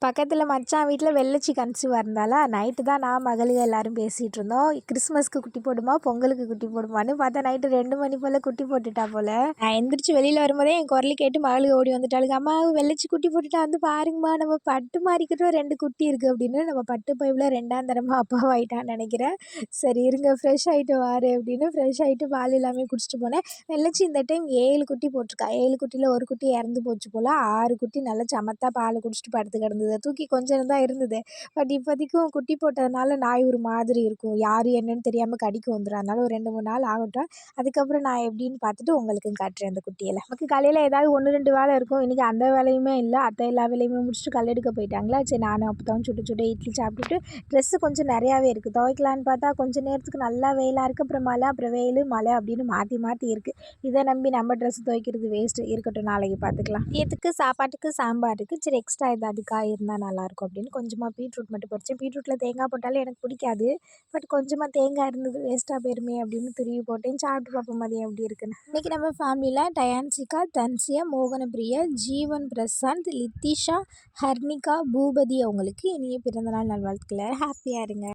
பக்கத்தில் மச்சான் வீட்டில் வெள்ளச்சி கன்சீவாக இருந்தாளா. நைட்டு தான் நான் மகளுக எல்லாரும் பேசிகிட்டு இருந்தோம். கிறிஸ்மஸ்க்கு குட்டி போடுமா, பொங்கலுக்கு குட்டி போடுமான்னு பார்த்தா நைட்டு 2 மணி போல் குட்டி போட்டுட்டா போல். நான் எந்திரிச்சு வெளியில் வரும்போதே என் குரல் கேட்டு மகளுக ஓடி வந்துட்டாளுங்க. அம்மா வெள்ளச்சி குட்டி போட்டுட்டா, வந்து பாருங்கம்மா நம்ம பட்டு மாறிக்கிட்டோம் 2 குட்டி இருக்குது அப்படின்னு. நம்ம பட்டு பைப்பில் 2ஆம் தரமாக அப்பாவாயிட்டான்னு நினைக்கிறேன். சரி இருங்க ஃப்ரெஷ் ஆகிட்டு வாரு அப்படின்னு ஃப்ரெஷ் ஆகிட்டு பால் எல்லாமே குடிச்சிட்டு போனேன். வெள்ளச்சி இந்த டைம் 7 குட்டி போட்டிருக்கா. 7 குட்டியில் ஒரு குட்டி இறந்து போச்சு போல். 6 குட்டி நல்லா சமத்தா பால் குடிச்சிட்டு படுத்து கிடந்தது. தூக்கி கொஞ்சம் தான் இருந்தது. பட் இப்போதைக்கும் குட்டி போட்டதுனால நாய் ஒரு மாதிரி இருக்கும். யார் என்னன்னு தெரியாமல் கடிக்க வந்துடும். அதனால ஒரு 2-3 நாள் ஆகட்டும். அதுக்கப்புறம் நான் எப்படின்னு பார்த்துட்டு உங்களுக்கும் காட்டுறேன் அந்த குட்டியெல்லாம். நமக்கு காலையில் ஏதாவது 1-2 வேலை இருக்கும். இன்றைக்கி அந்த வேலையுமே இல்லை. அத்தை எல்லா வேலையுமே முடிச்சுட்டு கல்லெடுக்க போயிட்டாங்களா. சரி நானும் அப்போ தான் சுட்டு சுட்டு இட்லி சாப்பிட்டுட்டு ட்ரெஸ்ஸு கொஞ்சம் நிறையாவே இருக்குது. துவைக்கலான்னு பார்த்தா கொஞ்சம் நேரத்துக்கு நல்லா வெயிலாக இருக்குது. அப்புறம் மழை, அப்புறம் வெயில், மழை அப்படின்னு மாற்றி மாற்றி இருக்குது. இதை நம்பி நம்ம ட்ரெஸ் துவைக்கிறது வேஸ்ட்டு. இருக்கட்டும், நாளைக்கு பார்த்துக்கலாம். மதியத்துக்கு சாப்பாட்டுக்கு சாம்பார் இருக்குது. சரி எக்ஸ்ட்ரா ஏதாவது காய் இருந்தால் நல்லாயிருக்கும் அப்படின்னு கொஞ்சமாக பீட்ரூட் மட்டும் பொரிச்சேன். பீட்ரூட்டில் தேங்காய் போட்டாலும் எனக்கு பிடிக்காது. பட் கொஞ்சமாக தேங்காய் இருந்தது, வேஸ்ட்டாக போயிருமே அப்படின்னு துருவி போட்டேன். சாப்பிட்டு பார்ப்போம் மதியம் எப்படி இருக்குன்னு. இன்றைக்கி நம்ம ஃபேமிலியில் டயான்சிகா, தன்சியா, மோகனப்பிரியா, ஜீவன் பிரசாந்த், லித்திஷா, ஹர்னிகா, பூபதி அவங்களுக்கு இனிய பிறந்தநாள் நல்வாழ்த்துக்களை. ஹாப்பியாக இருங்க.